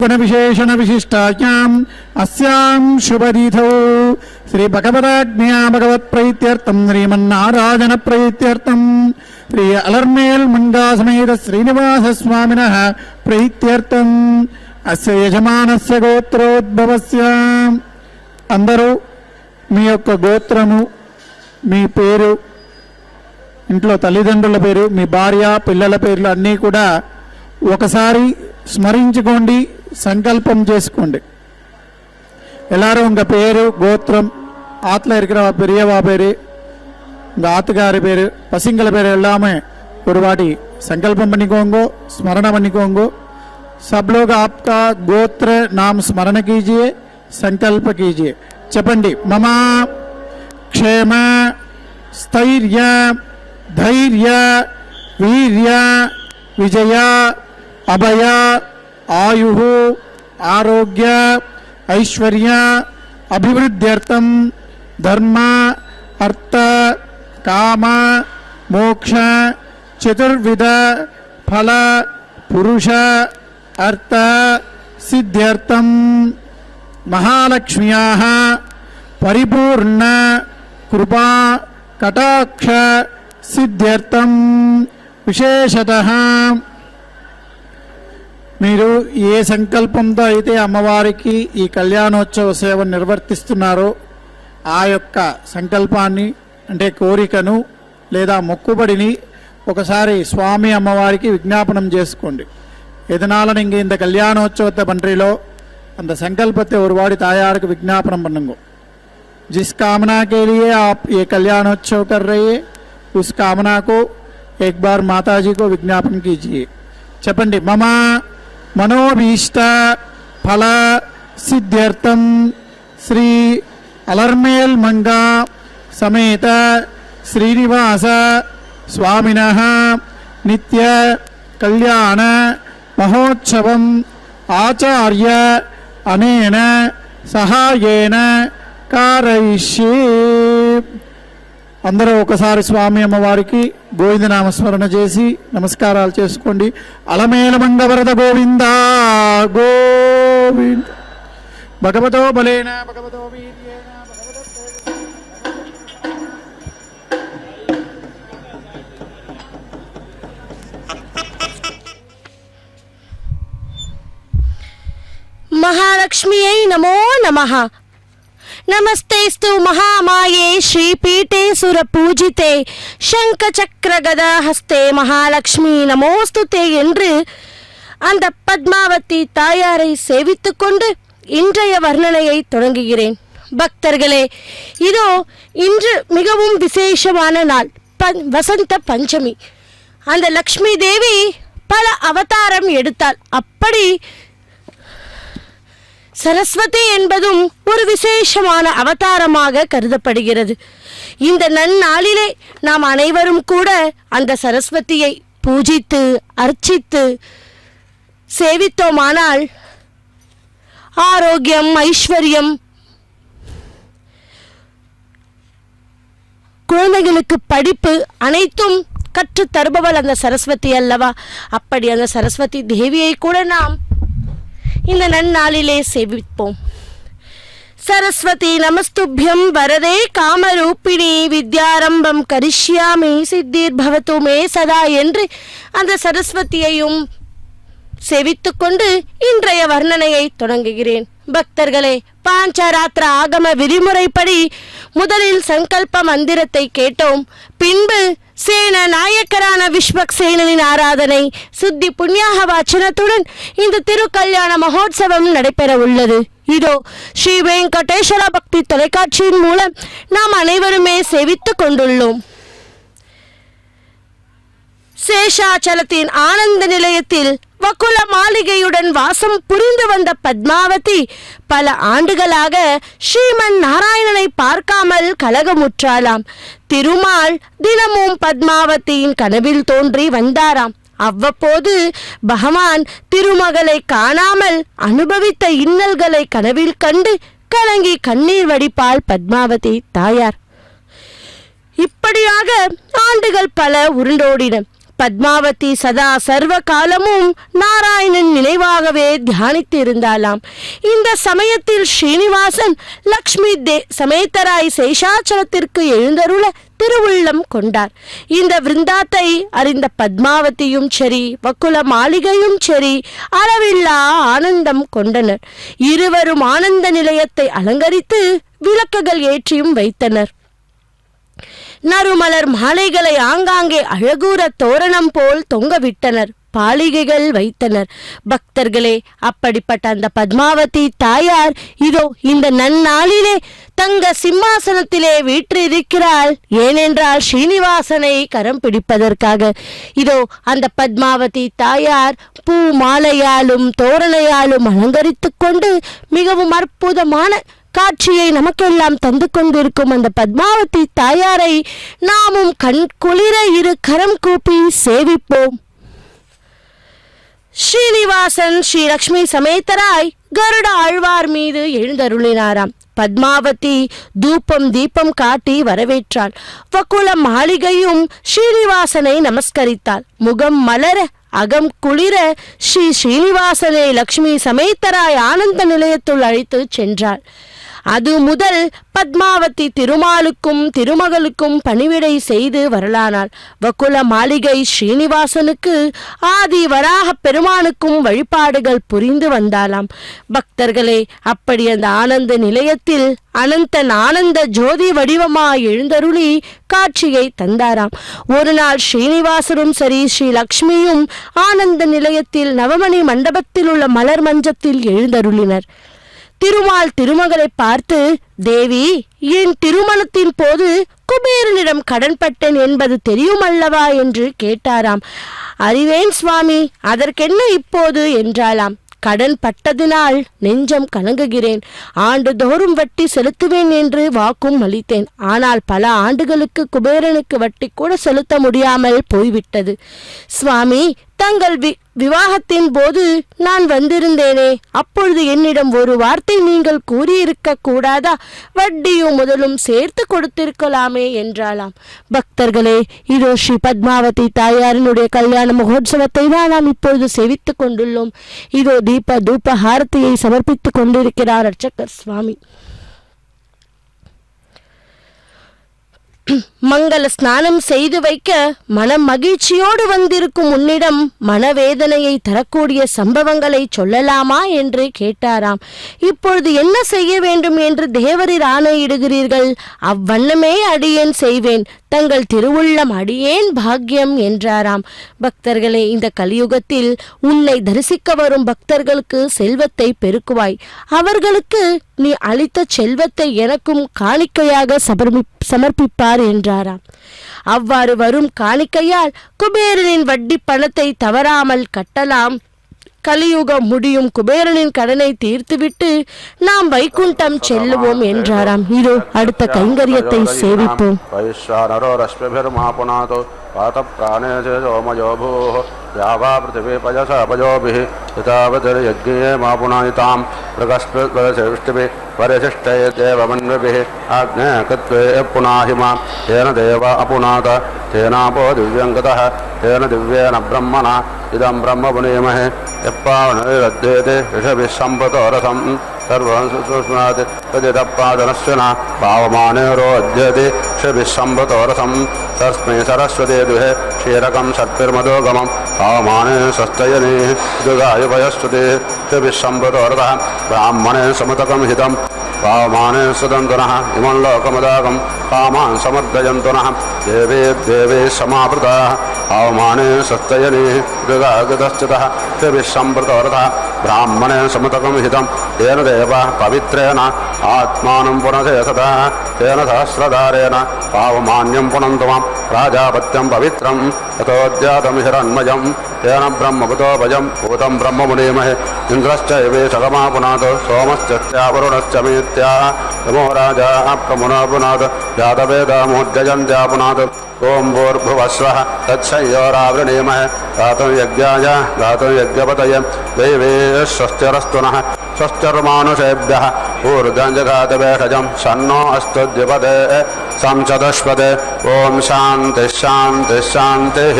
गुणविशेषण विशिष्टायाम् अस्याम् शुभतिथौ श्री भगवदाज्ञया भगवत् प्रीत्यर्थम् श्रीमन्नारायण प्रीत्यर्थम् श्री अलर्मेल मंगा समेत श्रीनिवास स्वामिनः प्रीत्यर्थम् अस्य यजमानस्य गोत्रोद्भवस्य अंदरू మీ యొక్క గోత్రము మీ పేరు ఇంట్లో తల్లిదండ్రుల పేరు మీ భార్య పిల్లల పేర్లు అన్నీ కూడా ఒకసారి స్మరించుకోండి సంకల్పం చేసుకోండి எல்லாரும் உங்க பேரு கோத்திரம் ஆத்துல இருக்கிற பெரியவா பேரு உங்க ஆத்துக்காரி பேரு பசங்கள பேரு எல்லாமே ஒரு வாட்டி संकल्पम பண்ணிக்கோங்க स्मरण பண்ணிக்கோங்க सब लोग आपका गोत्र नाम स्मरण कीजिए संकल्प कीजिए చెప్పండి మమ క్షేమ స్థైర్య ధైర్య వీర్య విజయ అభయ ఆయుః ఆరోగ్య ఐశ్వర్య అభివృద్ధ్యర్థం ధర్మ అర్థ కామ మోక్ష చతుర్విధ ఫల పురుష అర్థ సిద్ధ్యర్థం महालक्ष्म्याः परिपूर्ण कृपा कटाक्ष सिद्ध्यर्थं विशेषतः మీరు ఏ సంకల్పంతో అయితే అమ్మవారికి ఈ కళ్యాణోత్సవ సేవ నిర్వర్తిస్తున్నారో ఆ యొక్క సంకల్పాన్ని అంటే కోరికను లేదా మొక్కుబడిని ఒకసారి స్వామి అమ్మవారికి విజ్ఞాపనం చేసుకోండి இதனால நீங்க இந்த கல்யாணோற்சவத்தை பண்றீலோ அந்த संकल्पத்தை ஒரு வாடி தாயாருக்கு विज्ञापन பண்ணுங்க जिस कामना के लिए आप ये कल्याणोत्सव कर रहे हैं उस कामना को एक बार माता जी को विज्ञापन कीजिए చెప్పండి मम मनोभीष्ट फल सिद्ध्यर्थम श्री अलर्मेल मंगा समेत श्रीनिवास स्वामिनः नित्य कल्याण महोत्सवम आचार्य अनेन सहायेन कारयिष्ये అందరూ ఒకసారి స్వామి అమ్మవారికి గోవింద నామస్మరణ చేసి నమస్కారాలు చేసుకోండి అలమేల మంగవరద గోవింద గోవింద భగవతో బలేన భగవతో వీర్యేణ महालक्ष्म्यै नमो नमः। नमस्तेस्तु महामाये श्रीपीठे सुरपूजिते शंखचक्र गदा हस्ते महालक्ष्मी நமோஸ்துதே என்று அந்த பத்மாவதி தாயாரை சேவித்துக் கொண்டு இன்றைய வர்ணனையை தொடங்குகிறேன். பக்தர்களே, இதோ இன்று மிகவும் விசேஷமான நாள், வசந்த பஞ்சமி. அந்த லக்ஷ்மி தேவி பல அவதாரம் எடுத்தாள். அப்படி சரஸ்வதி என்பதும் ஒரு விசேஷமான அவதாரமாக கருதப்படுகிறது. இந்த நன்னாளிலே நாம் அனைவரும் கூட அந்த சரஸ்வதியை பூஜித்து அர்ச்சித்து சேவித்தோமானால் ஆரோக்கியம், ஐஸ்வர்யம், குழந்தைகளுக்கு படிப்பு அனைத்தும் கற்று தருபவள் அந்த சரஸ்வதி அல்லவா? அப்படி அந்த சரஸ்வதி தேவியை கூட நாம் இந்த நன்னாளிலே சேவிப்போம். சரஸ்வதி நமஸ்துभ्यं வரதே காமரூபிணி வித்யாரம்பம் கரிஷ்யாமி சித்திர்பவது மே சதா என்று அந்த சரஸ்வதியையும் சேவித்துக் கொண்டு இன்றைய வர்ணனையை தொடங்குகிறேன். பக்தர்களே, பாஞ்சராத்திர ஆகம விதிமுறைப்படி முதலில் சங்கல்ப மந்திரத்தை கேட்டோம். பின்பு சேன நாயக்கரான விஸ்வக்சேனனின் ஆராதனை சுத்தி புண்ணியாக வாச்சனத்துடன் இந்த திருக்கல்யாண மகோத்சவம் நடைபெற உள்ளது. இதோ ஸ்ரீ வெங்கடேஸ்வர பக்தி தொலைக்காட்சியின் மூலம் நாம் அனைவருமே சேவித்துக் கொண்டுள்ளோம். சேஷாச்சலத்தின் ஆனந்த நிலையத்தில் வக்குல மாளிகையுடன் வாசம் புரிந்து வந்த பத்மாவதி பல ஆண்டுகளாக ஸ்ரீமன் நாராயணனை பார்க்காமல் கலகமுற்றாளாம். திருமால் தினமும் பத்மாவதியின் கனவில் தோன்றி வந்தாராம். அவ்வப்போது பகவான் திருமகளை காணாமல் அனுபவித்த இன்னல்களை கனவில் கண்டு கலங்கி கண்ணீர் வடிப்பாள் பத்மாவதி தாயார். இப்படியாக ஆண்டுகள் பல உருண்டோடின. பத்மாவதி சதா சர்வ காலமும் நாராயணன் நினைவாகவே தியானித்து இருந்தாளாம். இந்த சமயத்தில் ஸ்ரீனிவாசன் லக்ஷ்மி சமேதராய் சேஷாச்சலத்திற்கு எழுந்தருள திருவுள்ளம் கொண்டார். இந்த விருந்தாத்தை அறிந்த பத்மாவதியும் சரி வக்குல மாளிகையும் சரி அளவில்லா ஆனந்தம் கொண்டனர். இருவரும் ஆனந்த நிலையத்தை அலங்கரித்து விளக்குகள் ஏற்றியும் வைத்தனர். நறுமலர் மாலைகளை ஆங்காங்கே அழகூர தோரணம் போல் தொங்கவிட்டனர். பாலிகைகள் வைத்தனர். பக்தர்களே, அப்படிப்பட்ட அந்த பத்மாவதி தாயார் இதோ இந்த நன்னாளிலே தங்க சிம்மாசனத்திலே வீற்றிருக்கிறாள். ஏனென்றால் ஸ்ரீனிவாசனை கரம் பிடிப்பதற்காக. இதோ அந்த பத்மாவதி தாயார் பூ மாலையாலும் தோரணையாலும் அலங்கரித்து கொண்டு மிகவும் அற்புதமான காட்சியை நமக்கெல்லாம் தந்து கொண்டிருக்கும் அந்த பத்மாவதி தாயாரை நாமும் கண் குளிர இரு கரம் கூப்பி சேவிப்போம். ஸ்ரீனிவாசன் ஸ்ரீ லக்ஷ்மி சமேதராய் கருட ஆழ்வார் மீது எழுந்தருளினாராம். பத்மாவதி தூபம் தீபம் காட்டி வரவேற்றாள். வக்குல மாளிகையும் ஸ்ரீனிவாசனை நமஸ்கரித்தாள். முகம் மலர அகம் குளிர ஸ்ரீனிவாசனை லக்ஷ்மி சமேதராய் ஆனந்த நிலையத்துள் அழைத்து சென்றாள். அது முதல் பத்மாவதி திருமாலுக்கும் திருமகளுக்கும் பணிவிடை செய்து வரலானாள். வக்குல மாளிகை ஸ்ரீனிவாசனுக்கு ஆதி வராக பெருமானுக்கும் வழிபாடுகள் புரிந்து வந்தாளாம். பக்தர்களே, அப்படி அந்த ஆனந்த நிலையத்தில் அனந்தன் ஆனந்த ஜோதி வடிவமாய் எழுந்தருளி காட்சியை தந்தாராம். ஒரு நாள் ஸ்ரீனிவாசரும் சரி ஸ்ரீ லக்ஷ்மியும் ஆனந்த நிலையத்தில் நவமணி மண்டபத்தில் உள்ள மலர் மஞ்சத்தில் எழுந்தருளினர். திருமால் திருமகளை பார்த்து, தேவி, என் திருமணத்தின் போது குபேரனிடம் கடன்பட்டேன் என்பது தெரியுமல்லவா என்று கேட்டாராம். அறிவேன் சுவாமி, அதற்கென்ன இப்போது என்றாளாம். கடன் பட்டதினால் நெஞ்சம் கலங்குகிறேன். ஆண்டுதோறும் வட்டி செலுத்துவேன் என்று வாக்கும் அளித்தேன். ஆனால் பல ஆண்டுகளுக்கு குபேரனுக்கு வட்டி கூட செலுத்த முடியாமல் போய்விட்டது. சுவாமி, தங்கள் விவாகத்தின் போது நான் வந்திருந்தேனே, அப்பொழுது என்னிடம் ஒரு வார்த்தை நீங்கள் கூறியிருக்க கூடாதா? வட்டியும் முதலும் சேர்த்து கொடுத்திருக்கலாமே என்றாலாம். பக்தர்களே, இதோ ஸ்ரீ பத்மாவதி தாயாரினுடைய கல்யாண மகோத்சவத்தை தான் நாம் இப்பொழுது செவித்துக் கொண்டுள்ளோம். இதோ தீப தூப ஹாரதியை சமர்ப்பித்துக் கொண்டிருக்கிறார் அர்ச்சகர் சுவாமி. மங்கள ஸ்நானம் செய்து வைக்க மனம் மகிழ்ச்சியோடு வந்திருக்கும் உன்னிடம் மனவேதனையை தரக்கூடிய சம்பவங்களை சொல்லலாமா என்று கேட்டாராம். இப்பொழுது என்ன செய்ய வேண்டும் என்று தேவரீர் ஆணையிடுகிறீர்கள்? அவ்வண்ணமே அடியேன் செய்வேன். தங்கள் திருவுள்ளம் அடியேன் பாக்கியம் என்றாராம். பக்தர்களே, இந்த கலியுகத்தில் உன்னை தரிசிக்க வரும் பக்தர்களுக்கு செல்வத்தை பெருக்குவாய். அவர்களுக்கு நீ அளித்த செல்வத்தை எனக்கும் காணிக்கையாக சமர்ப்பிப்பார் என்றாராம். அவ்வாறு வரும் காணிக்கையால் குபேரனின் வட்டி பணத்தை தவறாமல் கட்டலாம். கலியுகம் முடியும் குபேரனின் கடனை தீர்த்துவிட்டு நாம் வைகுண்டம் செல்லுவோம் என்றாராம். இதோ அடுத்த கைங்கரியத்தை சேவிப்போம். இதம் பிரம்ம புனேமஹே எப்பாவனேதே ரிஷபிசம்பதோரசம் சர்வம் சுஷ்மாத் ததிதப்பாதனஸ்வன பாவமானேரோ அத்யதே ரிஷபிசம்பதோரசம் தஸ்மை சரஸ்வதே துஹே க்ஷீரகம் சத்பிர்மதோகமம் பாவமானே சஸ்தயனே துகாயுபயஸ்துதே ரிஷபிசம்பதோரதः பிராமணே சமதகம் ஹிதம் பாவமானே சுதந்தனः இமம் லோகமதாகம் காமான் சமர்தயந்தனः தேவே தேவே சமாப்ருதாः பாவமானே சஸ்தயனே துகாகதஸ்துதः ரிஷபிசம்பதோரதः பிராமணே சமதகம் ஹிதம் தேன தேவ பவித்ரேன ஆத்மானம் புனதே சதா தேன சஹஸ்ரதாரேன பாவமான்யம் புனந்துமாம் ராஜாபத்யம் பவித்ரம் ததோத்யாதம் ஹிரண்மயம் தேன பிரம்மபுதோபஜம் பூதம் பிரம்ம முனீமஹே இந்திரஸ்சைவே சகமா புனாத் சோமஸ்சத்யாவருணஸ்ச மீத்யா நமோ ராஜா பிரமுனோ புனாத் ஜாதவேதமோத்யஜந்த்யா புனாத் ओं भूर्भुवस्वः तत्संयोरावृणीमहे गातुं यज्ञाय गातुं यज्ञपतये दैवे स्वस्तिरस्तु नः स्वस्तिर्मानुषेभ्यः ऊर्ध्वञ्जघातभेषजं सन्नो अस्तु द्विपदे संचतुष्पदे ॐ शान्तिः शान्तिः शान्तिः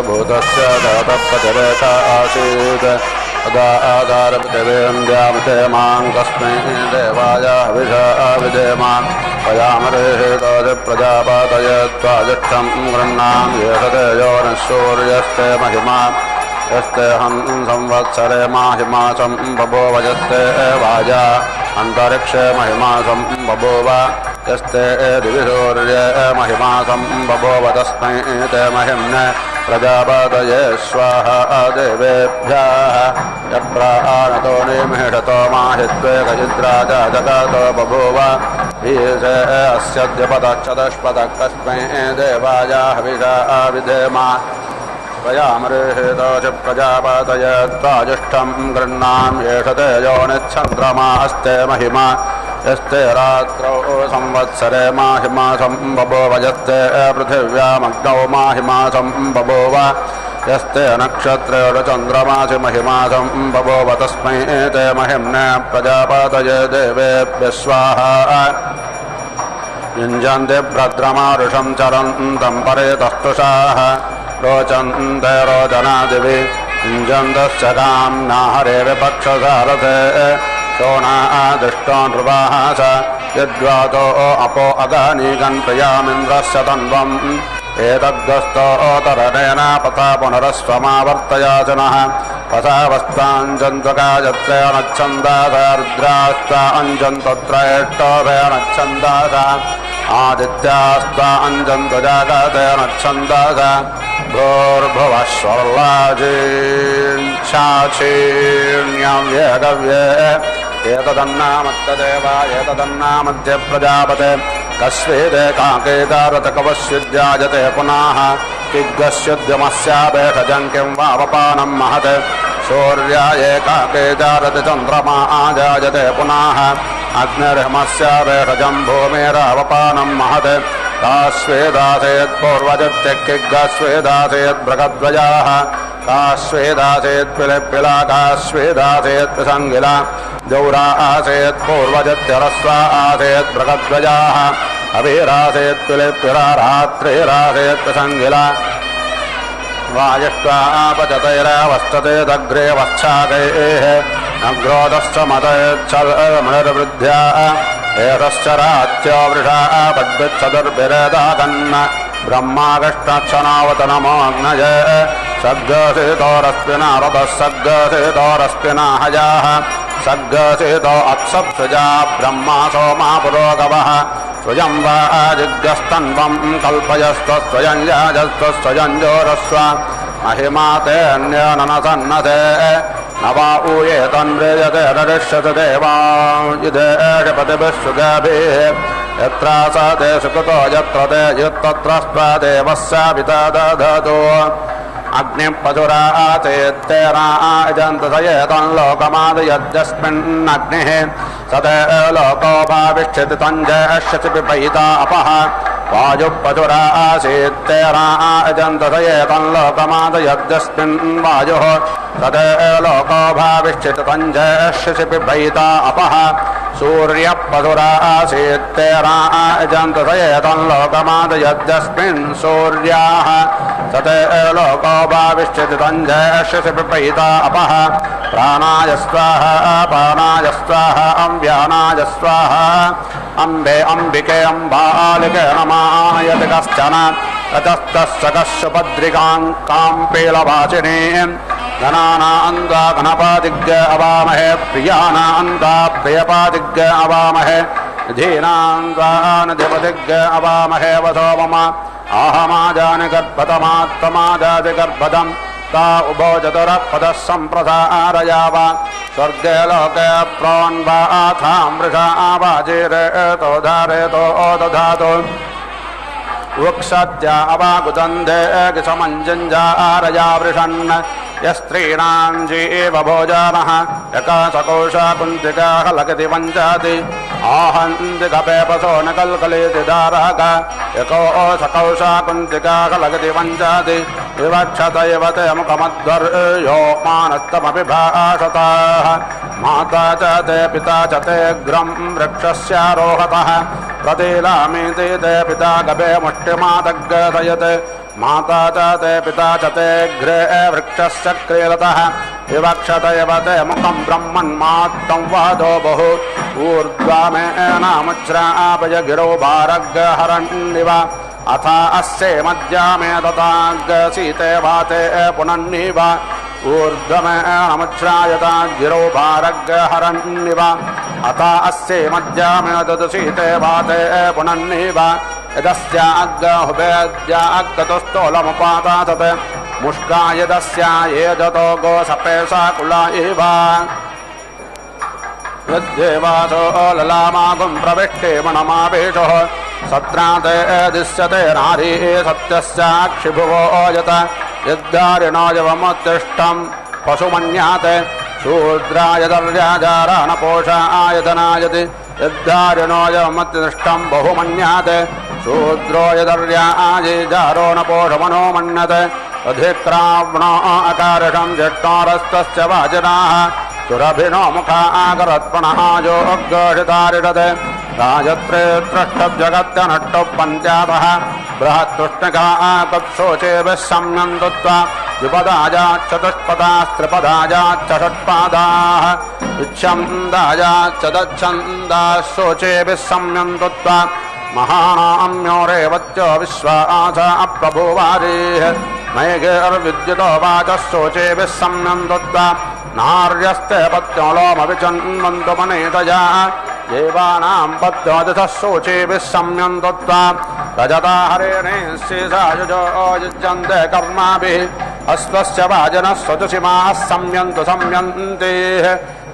भूतस्य धतपतिरेक आसीत् अदा आधारपतिवेन्द्यामते मां तस्मै देवाय हविषा विधेमा पयामरेहेतोति प्रजापातये त्वादिष्टं गृह्णाम् येषते यो न सूर्यस्ते महिमा यस्ते हं संवत्सरे माहिमासं बभूव यस्ते वाजा अन्तरिक्षे महिमासं बभूव यस्ते दिवि सूर्ये महिमासं बभूव तस्मै ते महिम्ने प्रजापतये स्वाहा देवेभ्यः यप्राणतो निमिषतो माहित्वे गजिद्राजा जगतो बभूव ईशे अस्य द्विपदश्चतुष्पदः कस्मै देवाय हविषा विधेमा प्रयामरेहेतोच प्रजापतये त्वाजिष्ठं गृह्णाम् येषते योनिश्चन्द्रमास्ते महिमा यस्ते रात्रौ संवत्सरे माहिमासं बभूव यस्ते पृथिव्यामग्नौ माहिमासं बभूव यस्ते नक्षत्रे चन्द्रमासि महिमासं बभूव तस्मै ते महिम्ने प्रजापतये देवेभ्यः स्वाहा युञ्जन्ते भद्रमारुषं चरन्तं परेतस्तुषाः रोचन्ते रोचनादिवि युञ्जन्तश्च काम्ना हरे विपक्षसारथे शोणा दृष्टो नृपाः च यद्वातो अपो अगानीकन् प्रियामिन्द्रस्य तन्वम् एतद्गस्तोतरणेन पथा पुनरस्वमावर्तयाचनः पथावस्ताञ्जन्तुकायत्रेणच्छन्दासा रुद्रास्ताञ्जन्तत्रयेष्टोभेणच्छन्दासा आदित्यास्ता अञ्जन्तु जागतेनच्छन्दासा भूर्भुवः स्वर्लाजीक्षाक्षीण्यव्यगव्ये एतदन्नामत्तदेव एतदन्नामद्य प्रजापते कस्वेदे काकेदारतकवस्युज्जायते पुनः किग्गस्युद्यमस्याभेषजं किं वावपानं महत् सूर्याय काकेदारति चन्द्रमा आजायते पुनः अग्निर्हमस्याभेषजं भूमेरावपानं महत् कास्वेदासेत् पूर्वजत्यक्किग्गस्वेदासेत् बृहद्वयाः कास्वेदासेत् पिलिपिला कास्वेदासेत् पिसङ्गिला जौरा आसेत् पूर्वजत्यरस्वा आसेत् बृहद्वयाः अवीरासेत् पिलिपिला रात्रिरासेत् पिसङ्गिला वायुष्वापचतैरावस्थते दग्रे वश्चाकैः अग्रोदश्च मतयच्छलमनिर्वृद्ध्या एतश्च रात्यो वृषा पद्भिच्छदुर्भिरेदागन् ब्रह्मागष्टक्षणावतनमोऽग्नय सग्गसितोरस्पिना रथः सग्गसितोरस्पिना हयाः सग्गसितो अप्सप्सुजा ब्रह्मा सोमा पुरोगवः स्वयं वा जिज्ञस्तन्वं कल्पयस्त्वस्वयं याजस्त्वस्वयं जोरस्व महिमा ते अन्यनसन्नते न वा ऊये तन्व्रेजते नरिष्यते देवायुधेषपतिभिः सुगाभिः यत्र स ते सुकृतो यत्र ते युत्तत्र देवस्यापिता दधतो अग्निपशुराचेत्तेनाजन्तसयेतं लोकमादयद्यस्मिन्नग्निः स ते लोकोपाविष्यति तञ्जयश्यति पिपयिता अपः वायुपशुराचेत्तेनाजन्तसयेतं लोकमादयद्यस्मिन् वायुः स ते लोकोपाविष्यति तञ्जयश्यति पिपयिता अपः सूर्यपधुरासीत्तेराजन्तसयेतं लोकमादयद्यस्मिन् सूर्याः सते लोको भाविष्यति तञ्जयश्यसि पिपयिता अपः प्राणाय स्वाहा पानाय स्वाहा अम्ब्यानाय स्वाहा अम्बे अम्बिके अम्बालिके नमायति कश्चन अतस्तस्य कश्यपद्रिकां काम्पीलवाचिनी गणानान्दा गणपादिज्ञ अवामहे प्रियानान्दा प्रियपादिज्ञ अवामहे धीनान्दानधिपतिज्ञ अवामहे वसो मम आहमाजानि गर्भतमात्तमाजाति गर्भदम् ता उभो चतुरः सम्प्रसारयाव स्वर्गे लोके प्रोन्वाथां वृषा आवाजिरेतो धारेतो दधातु वृक्षत्या अवागुदन्धे समञ्जञ्जारया वृषन् यस्त्रीणां जीवभोजनः यकाशकोशा कुन्तिका हलकति पञ्चाति आहन्ति कपेपसो न कल्कलेति दारक यको सकौशा कुन्तिका हलकति पञ्चाति विवक्षत इव ते मुखमध्वर्यो मानस्तमपि भाषताः माता च ते पिता च ते ग्रं वृक्षस्यारोहतः प्रतीलामीति ते पिता गभे मुष्टिमादग्रदयते माता च ते पिता च ते घ्रे वृक्षस्य क्रीडतः विवक्षत इव ते मुखं ब्रह्मन्मात्तं वादो बहु ऊर्ध्वामेनामुच्छ्रापय गिरो भारग्हरन्निव अथ अस्ये मध्यामे तथाग्सीते वाते पुनन्निव ऊर्ध्वमेनामुच्छ्रायता गिरो भारग्हरन्निव अथ अस्ये मध्यामे तदसीते वाते पुनन्निव यदस्याग्हुभेद्याग्ततुस्तोलमुपातातत् मुष्का यदस्या येजतो गोसपेशा कुला इव यद्देवासो ललामागुं प्रविष्टे मनमावेशः सत्राते दिश्यते नारी सत्यस्याक्षिभुवो यत यद्दारिणोऽयवमुत्तिष्ठं पशुमन्याते शूद्राय दर्याजाराणपोषायतनायति यद्दारिणोऽयवमुत्तिष्ठं बहुमन्याते शूद्रो यदर्याजारो न पोषमनो मन्यते अधिक्राव्णो अकारषं ज्येष्ठोरस्तस्य वाजनाः सुरभिनो मुखा आकरत्पणहाजो अग्गोषितारिषते राजत्रे त्रष्टब्जगत्यनष्टः पञ्चातः बृहत्तुष्णिका आकत्सोचेभिः सम्यन्तुत्वा द्विपदाजाच्चतुष्पदास्त्रिपदाजाच्च षट्पादाः इच्छन्दाजाच्च दच्छन्दाः शोचेभिः सम्यन्तुत्वा महानाम्यो रेवत्यो विश्वास अप्रभुवारीः मैगेर्विद्युतो वाचः शोचेभिः सम्यन्तुत्वा नार्यस्ते पत्यो लोमविचन्वन्तु मनेतया देवानां पत्योदितः शोचेभिः सम्यन्तुत्वा रजता हरेणे शेषायुजो युज्यन्ते कर्माभिः अश्वस्य वाजनः स्वजुषिमाः सम्यन्तु सम्यन्तेः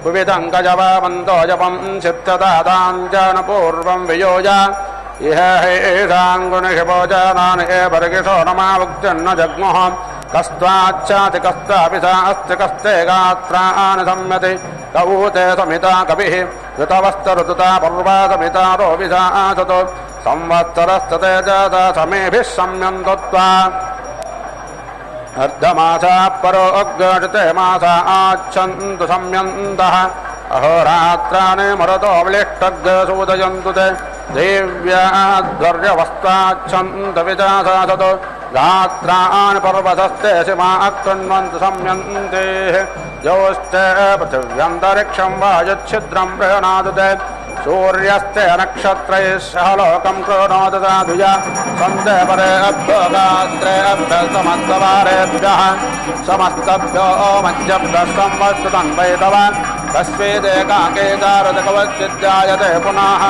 कुविदं गजवन्तो जपं चित्तदादाञ्जन पूर्वं वियोज इह हेषाङ्गुनिषभोजनानि एवर्गिषो नमावुक्तिर्न जग्मुः कस्त्वाच्चाति कस्त्वापि सा अस्ति कस्ते गात्राणि संयति कऊते समिता कविः ऋतवस्तऋतुता पर्वा समिता रोविषा आसतो संवत्सरस्तते जाता समेभिः सम्यन्तुत्वा अर्धमासाः परो अग्गजते मासा आच्छन्तु सम्यन्तः अहोरात्राणि मरुतो विलिष्टग्सूदयन्तु ते देव्याध्वर्यवस्ताच्छन्तु विजासासतो गात्राणि पर्वतस्ते शिमा अकृण्वन्तु सम्यन्तेः योस्ते पृथिव्यन्तरिक्षं वायुच्छिद्रं प्रेणातु ते सूर्यस्ते नक्षत्रैः सह लोकं कृणोतु साधुजा सन्ते परे अभ्योगात्रे अभ्यसमस्तवारेभ्यः समस्तभ्यो मध्यभ्यः संवस्तुतन्वैतवान् तस्वेदेकाके दारदकवच्चिद्जायते पुनः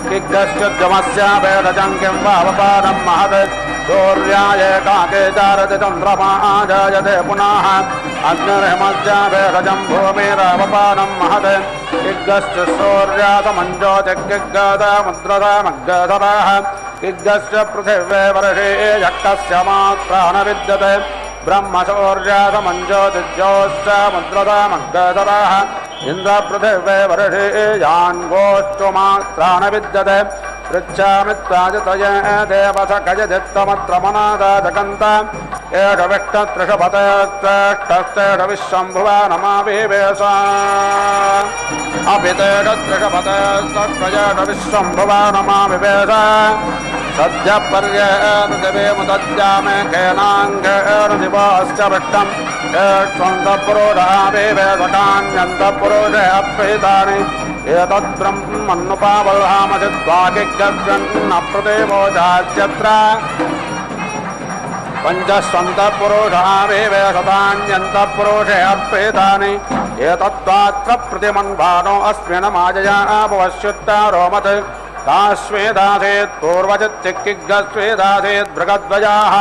किग्गश्चिद्गमस्यावेदजं किं वावपानं महत् सूर्याय एकाके जारति चन्द्रमा जायते पुनः अग्निर्हिमस्यावेदजं भूमिरावपानं महत् किग्गश्च सूर्यासमञ्जोतिग्गदामुद्रदामग्गधराः किग्गश्च पृथिवे वर्षे यक्षस्य मात्रा न विद्यते ब्रह्मशौर्यासमञ्जोतिज्योश्च मुद्रदामग्गधराः इन्द्रपृथिवे वर्षे यान्गोष्ठुमात्रा न विद्यते पृच्छामि त्वाजितये देवसखयदित्तमत्र मनादाजकन्त एषविष्टत्रिषपतेष्टस्तेषविश्वम्भुवा नमाविवेश अपितेषत्रिषपतेष्टस्त्वजेषविश्वम्भुवा नमाविवेश सद्यपर्येणुदिवेमुदज्जामे केनाङ्गेण दिवस्य विष्टम् एष्वन्तपुरोधावेवेशकान्यन्तपुरोषे अप्रीतानि एतद्ब्रह्मन्नुपावल्हामचिद्वाकिगद्रन्न प्रतिमोचाद्यत्र पञ्चस्वन्तपुरोषावेवेशतान्यन्तपुरोषे अप्रीतानि एतत्त्वात्र प्रतिमन्भानो अस्मिन् माजया अपवश्युत्तारोमत् काश्वेदासेत् पूर्वचित्तिक्किग्गस्वेदासेत् बृहद्वजाः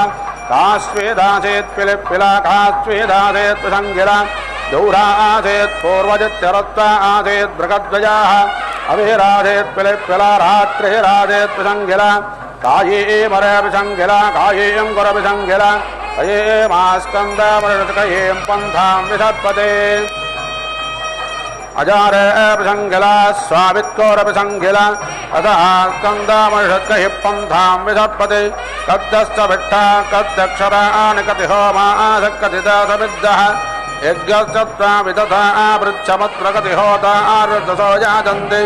काश्वेदासेत् पिलिप्पिला काश्वेदासेत् प्रसङ्गिला दौरासेत् पूर्वचित्तिरत्वा आसेत् बृहद्वजाः अभिरासेत् पिलिप्पिला रात्रिरासेत् प्रसङ्गिला काये मरे विसङ्गिला कायेयं गुरविसङ्गिला कये मास्कन्दामृतकयें पन्थां विषत्पते अजारे विसङ्गिला स्वावित्कोरविसङ्गिला अतः स्कन्दामृषत्कहि पन्थां विषत्पते कद्दश्च विट्ठा कद्दक्षराणि कति होमाः कथिदासविद्दः यज्ञश्च विदधा वृक्षमत्र कति होता आरुदसो याजन्ति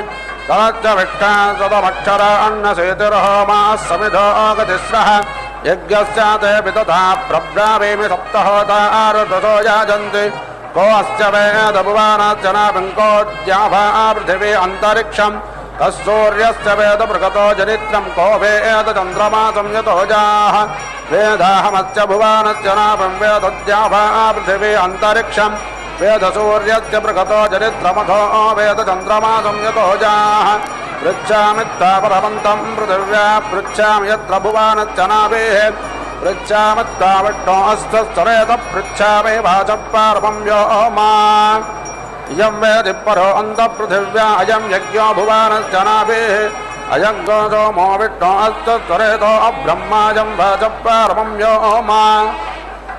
तच्च विट्ठा सदमक्षर अन्नसेतिर्होमाः समिधो गतिस्रः यज्ञस्य ते विदधा प्रब्रावेमि सप्तहोता आरुदसो याजन्ति को अस्य वेदभुवानश्च नाभिङ्कोऽद्याभा पृथिवी अन्तरिक्षम् कस्सूर्यस्य वेदबृहतो जनित्रं को वेदचन्द्रमा संयतोजाः वेदाहमस्य भुवानस्य नाभिं वेदद्याभा पृथिवी अन्तरिक्षम् वेदसूर्यस्य बृहतो जनित्रमथो वेदचन्द्रमा संयतोजाः पृच्छामित्तापरमन्तं पृथिव्या पृच्छामि यत्र भुवानश्च नाभिः पृच्छामित्ताविष्णो अस्तरेत पृच्छामि वाचपारमं व्योमा इयं वेदि परो अन्तःपृथिव्या अयं यज्ञो भुवानश्च नाभिः अयं गोदो मो विष्णो अस्तरेतो अब्रह्माजं वाचपारमं व्योमा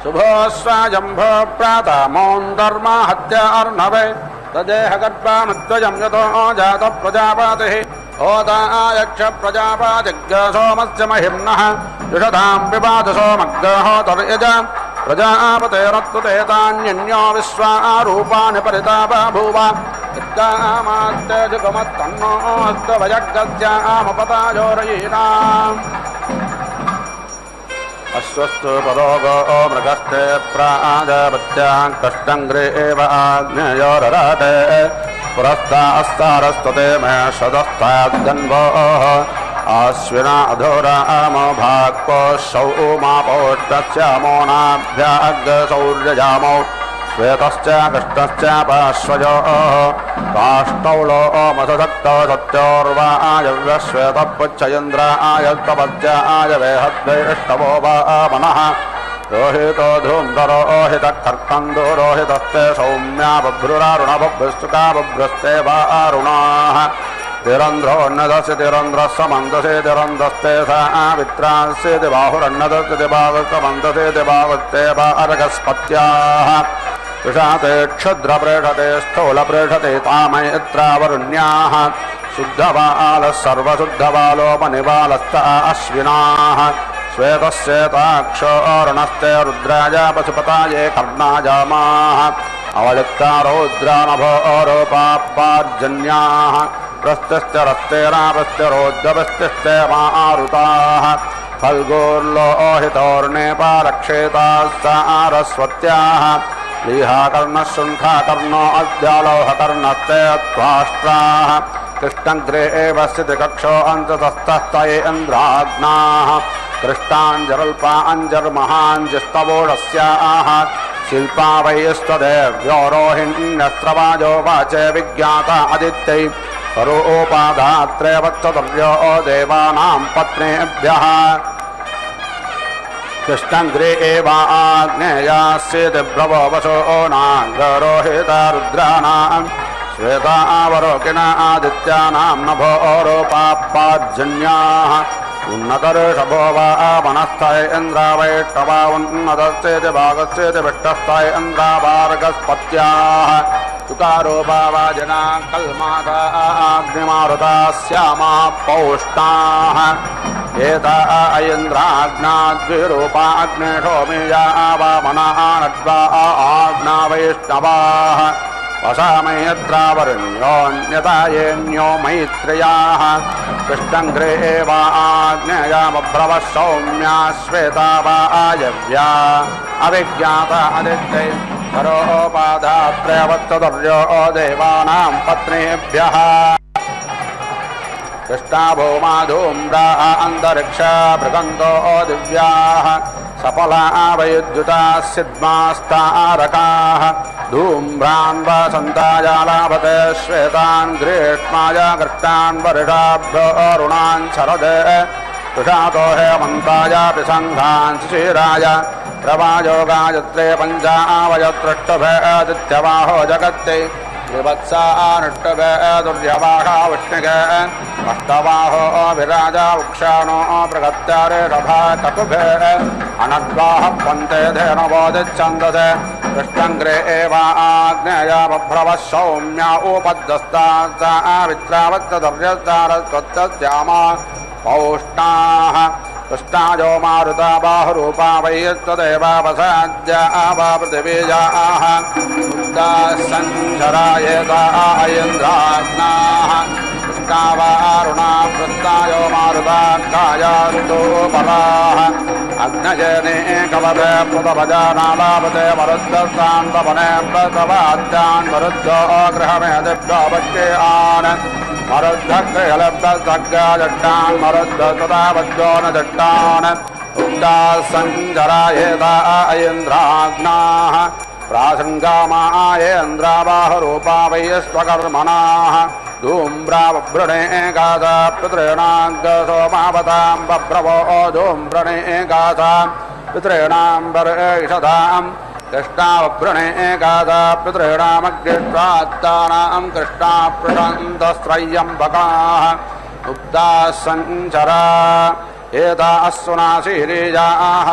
शुभोऽस्वाजम्भो प्रातमोन्दर्मा हत्या अर्णवे तदेहगर्भानुद्वयं यतो जातः प्रजापतिः ओदायक्ष प्रजापादिग् सोमस्य महिम्नः युषधां पिबादसो मग्गहोतर्यज प्रजापतेरत्तुतेतान्यन्यो विश्वारूपाणि परितापा भूव इत्तामात्यजुगमत्तन्नोऽस्तवजग्गस्यामपताजोरयीनाम् अश्वस्तु परोगो मृगस्ते प्राजापत्यां कष्टङ्ग्रे एव आग्नेयोरराटे पुरस्तास्तारस्तते मे शतस्ताद्गन्वोः आश्विना अधोरामो भाक्पोषौ मापोष्टस्यामो नाभ्याग्सौर्यजामो श्वेतश्च कृष्णश्च पार्श्वयोः काष्टौलो मसदक्तो सत्योर्वायव्यश्वेतपुच्छयन्द्राय तपस्याय वेहद्वैष्टवो वामनः रोहितो धूम्धरोहितकर्कन्दो रोहितस्ते सौम्या बभ्रुरारुणबभ्रुष्टुका बभ्रुस्ते वारुणाः तिरन्ध्रोन्नदस्य तिरन्ध्रः समन्दसे तिरन्ध्रस्ते सावित्रांसेति बाहुरन्नदस्य बाहुस्तमन्दसेति बाहुस्ते वार्गस्पत्याः विषाते क्षुद्रप्रेषते स्थूलप्रेषते तामयत्रावरुण्याः शुद्धबालः सर्वशुद्धबालोपनिबालश्च अश्विनाः श्वेतश्वेताक्षो अरुणस्ते रुद्राय पशुपताये कर्णाजामाः अवलिप्ता रौद्रानभोरोपापार्जन्याः प्रस्त्यश्च रस्तेरापस्त्यरोद्गवस्त्यश्च मारुताः फल्गोर्लोहितोर्णेपारक्षेताः सारस्वत्याः लीहाकर्णशृङ्खाकर्णो अद्यालोहकर्णस्ते त्वाष्ट्राः कृष्णग्रे एव स्थितिकक्षो अन्ततस्तस्तयेन्द्राग्नाः कृष्णाञ्जरल्पा अञ्जर्महाञ्जस्तवोडस्याः शिल्पा वैस्तदेव्यो रोहिण्यस्त्रवाजो वाचे विज्ञाता आदित्यै परोपाधात्रेवत्सतुर्यो देवानां पत्नेभ्यः कृष्णग्रे एवाग्नेयास्येति ब्रवो वशो नागरोहिता रुद्राणां श्वेतावरोकिणा आदित्यानां नभोरोपापार्जन्याः उन्नतऋषभो वा वनस्थय इन्द्रावैष्टवा उन्नतस्येति भागस्येति विष्टस्थय इन्द्रावार्गस्पत्याः तुकारो भावाजना कल्माता अग्निमारुता श्यामा पौष्टाः एता ऐन्द्राग्नाद्विरूपाग्ने सोमेया वामना नड्वा आग्ना वैष्णवाः वसामयत्रावरुण्योऽन्यतायेन्यो मैत्रेयाः कृष्णङ्ग्रे वा आग्नेयामब्रवः सौम्या श्वेता वा आयव्या अविज्ञाता आदित्यै परोपाधात्रयवत्तदुर्यो देवानां पत्नीभ्यः कृष्णा भूमा धूम्रा अन्तरिक्षा भृगन्तो दिव्याः सफला वैद्युता सिद्मास्तारकाः धूम्रान् वसन्तायालाभते श्वेतान् ग्रीष्माय कृष्णान् वर्षाभ्यो अरुणान् शरदे तुषातो हेमन्ताय पिसङ्घान् शिशिराय प्रवायोगायत्रे पञ्चावयत्रष्टभे आदित्यवाहो जगत्ते विवत्सा नष्टभे दुर्यवाहा विष्णुगे अष्टवाहो विराजा वृक्षाणो प्रगत्यारे रभा कटुभे अनद्वाः पन्ते धेनवोदिच्छन्दसे कृष्णङ्ग्रे एवा आग्नेय बभ्रवः सौम्या उपद्यस्ता वित्रावत्तदर्यस्तारस्वत्तस्यामा पौष्णाः कृष्णायो मारुता बाहुरूपा वैस्तदेवावसाद्य आवा पृथिवीजाः सञ्झरायेता ऐन्द्राग्नाः कृष्णावारुणा वृत्तायो मारुता कायारुतोपलाः अग्नजने कवपे पृतभजानालापते मरुद्धस्तान् पवने प्रसवाद्यान् मरुद्धो गृहमेदिभ्यो भक्ते आन् मरुद्धक्रियलब्धसग्गाजट्टान् मरुद्धस्तदावद्यो न जट्टान् उक्ताः सञ्जरायेता ऐन्द्राग्नाः प्रासङ्गामायेन्द्राबाहुरूपा वैश्वकर्मणाः धूम्रावभृणे गाथा पितॄणां बभ्रवो धूम्रणे गाथा पितॄणां वर्षधाम् कृष्णावभृणे गाथा पितॄणामग्निष्वात्तानां कृष्णापृषन्तस्त्रय्यम्बकाः उक्ताः सञ्चरा एताः सुनाशीरीजाः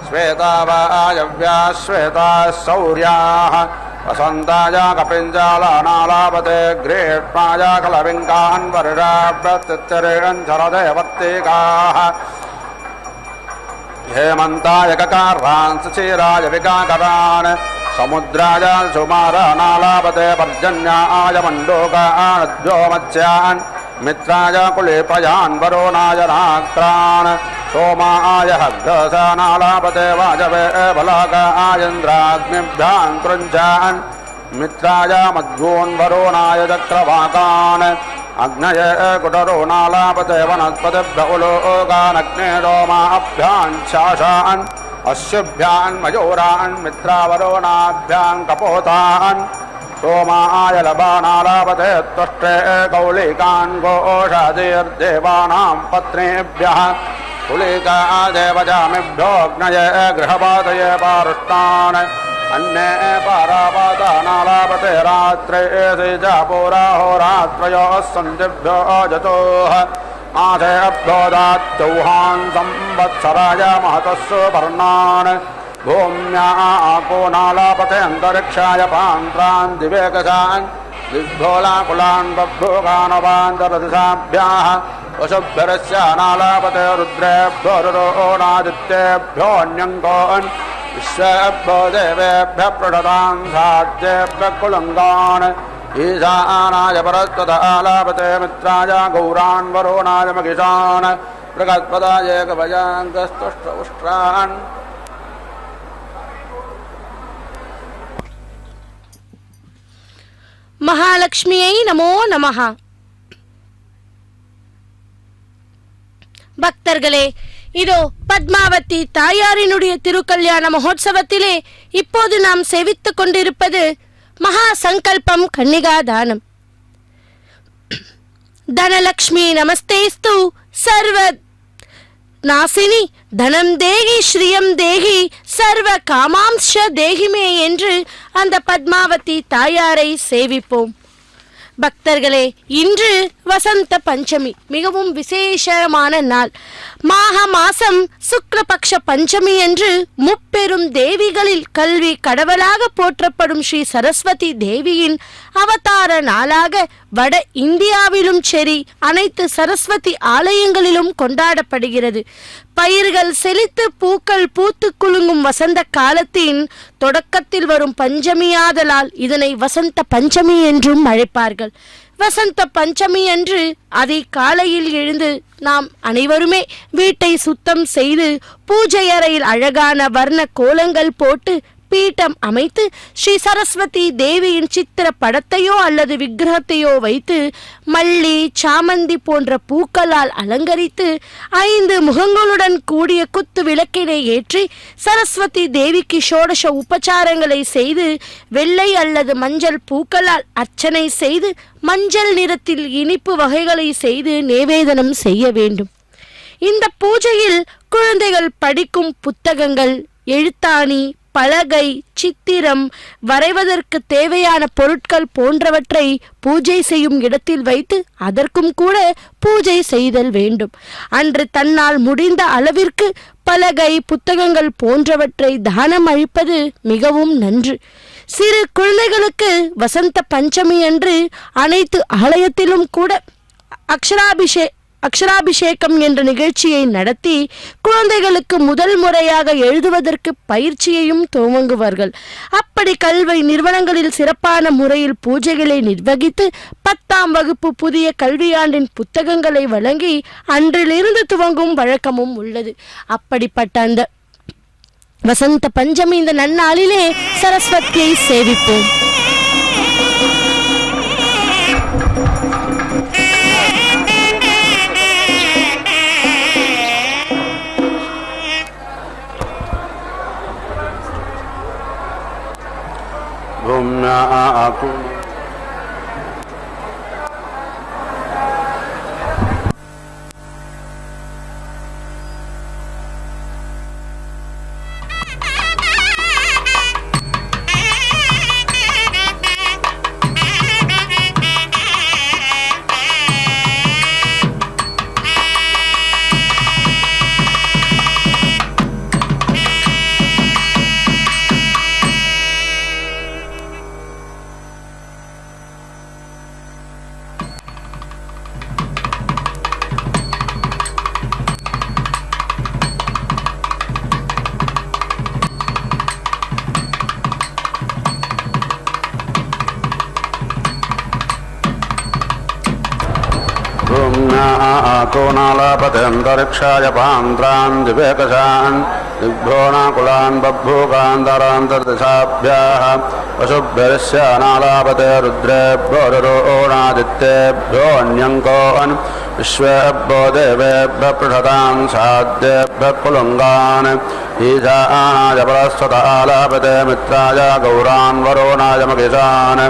श्वेता वायव्याः श्वेताः सौर्याः वसन्ताय कपिञ्जालानालापते ग्रीष्माय कलविङ्गान् वर्षाभ्यत्तिरेण शरदेवर्तिकाः हेमन्ताय ककारान् सुचीराय विकाकरान् समुद्राय सुमारानालापते पर्जन्याय मण्डूकानद्यो मत्स्यान् मित्राय कुलेपयान् वरुणाय नाक्रान् सोमाय हग्गसानालापते वाजवे बलाकायन्द्राग्निभ्यान् कृञ्चान् मित्राय मध्वोन् वरुणाय चक्रवाकान् अग्नय कुटरोनालापते वनस्पतिभ्य उलोकानग्ने रोमाभ्यान् शासान् अश्वभ्यान् मयूरान् मित्रावरुणाभ्यान् कपोतान् सोमाय लबानालापते त्वष्टे कौलिकान् घोषादिर्देवानां पत्नीभ्यः कुलिका देवजामिभ्योऽग्नय गृहपातये पारुष्टान् अन्ये पारापातानालापते रात्रे सिजापुराहोरात्रयोः सन्धिभ्यो जतोः आधेभ्यो दात्यौहान् संवत्सराय महतः सुपर्णान् भूम्या आकोनालापते अन्तरिक्षाय पान्त्रान् दिवेकसान् दिग्भोलाकुलान् बभ्रूकानवान्तरदिशाभ्याः वशुभ्यरस्यानालापते रुद्रेभ्यो रुरोणादित्येभ्योऽन्यङ्कोन् विश्वेभ्यो देवेभ्यः पृषतान् साध्येभ्यः कुलङ्गान् ईशानाय परस्वत आलापते मित्राय गौरान् वरुणाय महिषान् बृहत्पदाय गभयाङ्गस्तुष्ट्रान् மகாலட்சுமியை நமோ நமஹ. பக்தர்களே, இதோ பத்மாவதி தாயாரினுடைய திருக்கல்யாண மகோத்சவத்திலே இப்போது நாம் சேவித்துக் கொண்டிருப்பது மகா சங்கல்பம் கன்னிகா தானம். தனலக்ஷ்மி நமஸ்தேஸ்து சர்வ நாசினி தனம் தேகி ஸ்ரீயம் தேகி சர்வ காமாம்ஷ தேகிமே என்று அந்த பத்மாவதி தாயாரை சேவிப்போம். பக்தர்களே, இன்று வசந்த பஞ்சமி, மிகவும் விசேஷமான நாள். மாக மாசம் சுக்லபக்ஷ பஞ்சமி என்று முப்பெரும் தேவிகளில் கல்வி கடவுளாக போற்றப்படும் ஸ்ரீ சரஸ்வதி தேவியின் அவதார நாளாக வட இந்தியாவிலும் சரி அனைத்து சரஸ்வதி ஆலயங்களிலும் கொண்டாடப்படுகிறது. பயிர்கள் செழித்து பூக்கள் பூத்து குலுங்கும் வசந்த காலத்தின் தொடக்கத்தில் வரும் பஞ்சமியாதலால் இதனை வசந்த பஞ்சமி என்றும் அழைப்பார்கள். வசந்த பஞ்சமி அன்று அதை காலையில் எழுந்து நாம் அனைவருமே வீட்டை சுத்தம் செய்து பூஜை அறையில் அழகான வர்ண கோலங்கள் போட்டு பீட்டம் அமைத்து ஸ்ரீ சரஸ்வதி தேவியின் சித்திர படத்தையோ அல்லது விக்கிரகத்தையோ வைத்து மல்லி சாமந்தி போன்ற பூக்களால் அலங்கரித்து 5 முகங்களுடன் கூடிய குத்து விளக்கினை ஏற்றி சரஸ்வதி தேவிக்கு ஷோடச உபச்சாரங்களை செய்து வெள்ளை அல்லது மஞ்சள் பூக்களால் அர்ச்சனை செய்து மஞ்சள் நிறத்தில் இனிப்பு வகைகளை செய்து நிவேதனம் செய்ய வேண்டும். இந்த பூஜையில் குழந்தைகள் படிக்கும் புத்தகங்கள், எழுத்தாணி, பலகை, சித்திரம், வரைவதற்கு தேவையான பொருட்கள் போன்றவற்றை பூஜை செய்யும் இடத்தில் வைத்து அதற்கும் கூட பூஜை செய்தல் வேண்டும். அன்று தன்னால் முடிந்த அளவிற்கு பலகை, புத்தகங்கள் போன்றவற்றை தானம் அளிப்பது மிகவும் நன்று. சிறு குழந்தைகளுக்கு வசந்த பஞ்சமி அன்று அனைத்து ஆலயத்திலும் கூட அக்ஷராபிஷேகம் என்ற நிகழ்ச்சியை நடத்தி குழந்தைகளுக்கு முதல் முறையாக எழுதுவதற்கு பயிற்சியையும் துவங்குவார்கள். அப்படி கல்வி நிறுவனங்களில் சிறப்பான முறையில் பூஜைகளை நிர்வகித்து 10ஆம் வகுப்பு புதிய கல்வியாண்டின் புத்தகங்களை வழங்கி அன்றிலிருந்து துவங்கும் வழக்கமும் உள்ளது. அப்படிப்பட்ட அந்த வசந்த பஞ்சமி இந்த நன்னாளிலே சரஸ்வதியை சேவிப்போம். नालापतेऽन्तरिक्षाय पान्द्रान् दिवेकशान् दिग्भ्रोणाकुलान् बभ्रूकान्तरान्तर्दिशाभ्याः पशुभ्यस्य नालापते रुद्रेभ्यो रुरोणादित्येभ्योऽन्यङ्कोऽन् विश्वेभ्यो देवेभ्यः पृषतां साध्येभ्यः कुलुङ्गान् ईशानाय परस्वत आलापते मित्राय गौरान् वरुणाय मगिषान्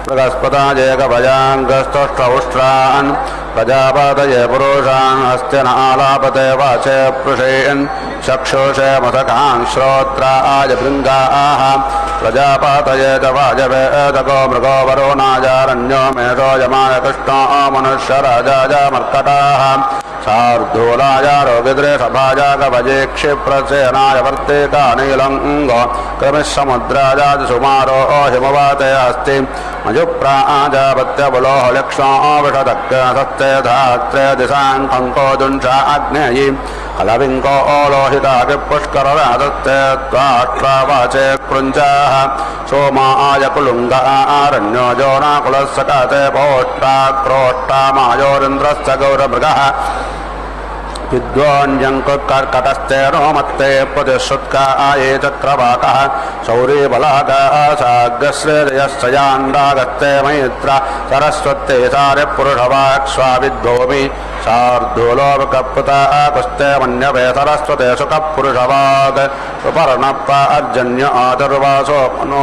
बृहस्पताय कवयाङ्गस्तुष्टौष्ट्रान् प्रजापतये पुरुषान् हस्ते न आलापते वाचे पृषेन् चक्षुषे मथकान् श्रोत्राय भृङ्गाः प्रजापतये च वाजवेदको मृगो वरुणायारण्यो मेषो यमाय कृष्णो मनुष्यराजाय मर्कटाः शार्दूलाय रोगिद्रेषभाय कवये क्षिप्रसेनाय वर्तिकानीलङ्गो क्रमिसमुद्राय सुमारो हिमवाते अस्ति मयुप्राजापत्यबलो लक्ष्मो विषदग्रसत्ते धात्रे दिशाङ्को दुंसा अग्नेयी हलविङ्को लोहितापुष्कररादत्ते त्वाष्ट्रावाचे कृञ्चाः सोमाय कुलुङ्गारण्यो जोनाकुलस्सकते पोष्टाक्रोष्टामायोरिन्द्रस्य गौरमृगः विद्वान्यङ्कुत्कर्कटस्ते रोमत्ते प्रतिश्रुत्काये चक्रवाकः शौरीबलाकः साग्रश्रेयश्चयाण्डागस्ते मैत्रा सरस्वत्ते सारिपुरुषवाक्ष्वाविद्भूमि शार्दूलोकपुतः कुस्ते मन्यवे सरस्वते सुखपुरुषवाक् सुपर्णप्प अर्जन्य आदर्वासो मनो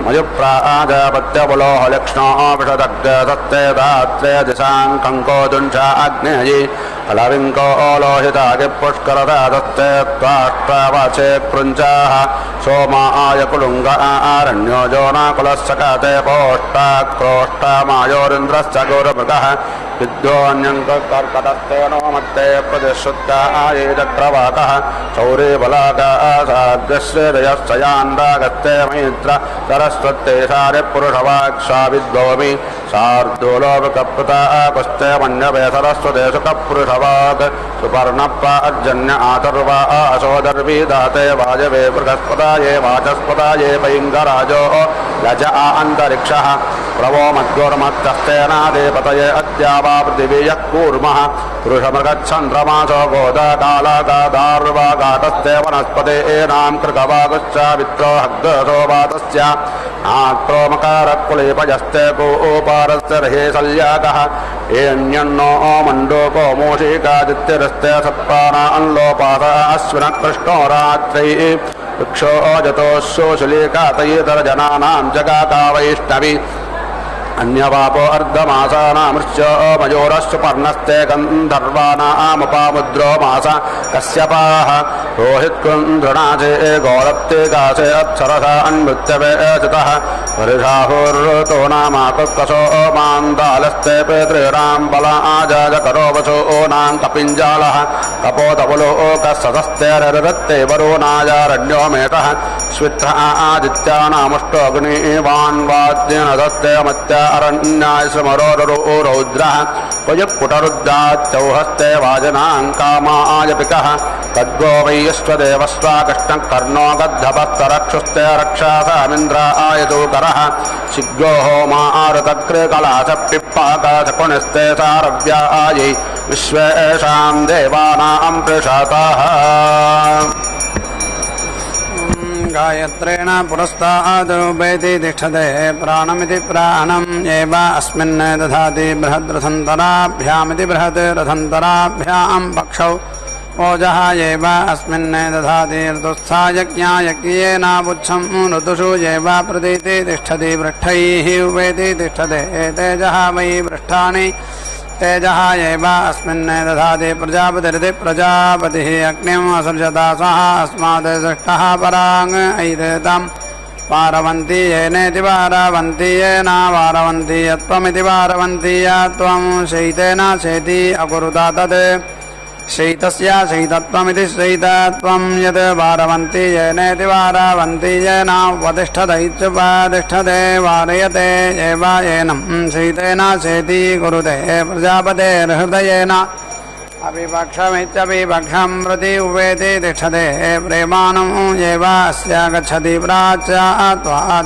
मयुप्राजापत्यबलो लक्ष्मो विषदग्रसत्ते धात्रे दिशाङ्को दुंसा अग्नेयी हलविङ्को लोहितागिपुष्करदादत्ते त्वाष्ट्रावाचे कृञ्चाः सोमाय कुलुङ्गारण्यो जोनाकुलस्सकते पोष्टाक्रोष्टामायोरिन्द्रस्य गौरमृगः विद्योऽन्यङ्कर्कटस्थेनो मत्ते प्रतिश्रुत्काये चक्रवाकः शौरे बलाकाशाग्रश्रेदयश्चयाण्डागत्ते मैत्र सरस्वत्ते सारे पुरुषवाक्षा विद्वमि शार्दूलोकप्रतापस्ते मन्यवे सरस्वते सुखपुरुषवाक् सुपर्णप्राजन्य आतर्वा आशोदर्वी दाते वाजवे बृहस्पताये वाचस्पताये पैङ्गराजो लज अन्तरिक्षः प्रवो मद्योर्मत्तस्तेनादे पतये अद्यावा पृथिवी यः कूर्मः पुरुषमृगच्छन्द्रमासो गोदाकालागादार्वागाटस्ते वनस्पते एनां कृतवागश्च वित्रो हग्गसो वातस्य आक्रोमकारकुलेपजस्ते गोपारस्य रहे सल्यागः एन्यन्नो मण्डोको मूषिकादित्यरस्ते सत्पाना अन्लोपास अश्विनः कृष्णो रात्रैः वृक्षो जतोऽशोशुलीकातयेतरजनानां जगाका वैष्णवी अन्यवापो अर्धमासानामृश्यो मयोरश्च पर्णस्ते गन्धर्वानामुपामुद्रो मास कश्यपाः रोहित्कुन्धृणाचे गोरप्ते कासे अप्सरसा अन्मृत्यवे चितः वरिषाहुर्तो नामाकुकसो मान्दालस्ते पितॄणां बलाजाजकरो वसो नां कपिञ्जालः कपोतपुलो कस्सतस्तेररत्ते वरुणायारण्यो मेषः स्वित्र आदित्यानामुष्टोऽग्निवान्वाद्येन दत्ते मत्य अरण्याय श्रमरो रौद्रः क्वयपुटरुद्राच्चौहस्ते वाजनां कामाय पिकः तद्गो वैश्वदेवस्वाकृष्णः कर्णो गद्धभस्तरक्षुस्ते रक्षासामिन्द्राय सूकरः शिग्गो होमारुतकृकलाशपिप्पाकशकुनिस्ते सारव्यायै विश्वेषां देवानां प्रशाताः गायत्रेण पुरस्तादुपैति तिष्ठते प्राणमिति प्राणम् एव अस्मिन् दधाति बृहद्रथन्तराभ्यामिति बृहत् रथन्तराभ्यां पक्षौ ओजः एव अस्मिन् दधाति ऋतुस्थायज्ञायज्ञेनापुच्छं ऋतुषु एव प्रतीति तिष्ठति पृष्ठैः उपेति तिष्ठते तेजः वै पृष्ठानि तेजः एव अस्मिन् दधाति प्रजापतिरिति प्रजापतिः अग्निम् असृजता सः अस्मात् सृष्टः पराङ् ऐतेताम् वारवन्ति येनेति वारवन्ति येना वारवन्ति यत्त्वमिति वारवन्ति यत्त्वं शैतेन शेति अकुरुता तत् शैतस्य शैतत्वमिति शैतत्वं यत् वारवन्ति येनेति वारवन्ति येना उपतिष्ठत इत्युपतिष्ठते वारयते एव येनं शैतेन शेति कुरुते प्रजापतेर्हृदयेन अभिपक्षमित्यभिपक्षं प्रति उपेति तिष्ठते प्रेमाणम् एव अस्य गच्छति प्राच्या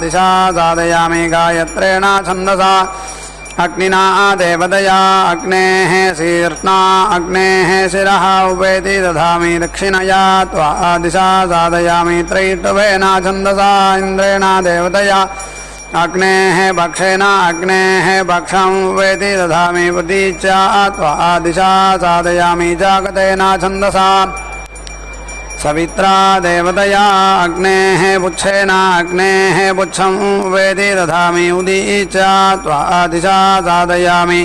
दिशा साधयामि गायत्रेण छन्दसा अग्निना देवतया अग्नेः शीर्ष्णा अग्नेः शिरः उपेति दधामि दक्षिणया त्वा दिशा साधयामि त्रैटुभेन छन्दसा इन्द्रेण देवतया अग्नेः पक्षेन अग्नेः पक्षम् उपेति दधामि प्रतीच्या त्वा दिशा साधयामि जागतेन छन्दसा सवित्रा देवतया अग्नेः पुच्छेन अग्नेः पुच्छम् उपेति दधामि उदीच्या त्वा दिशा साधयामि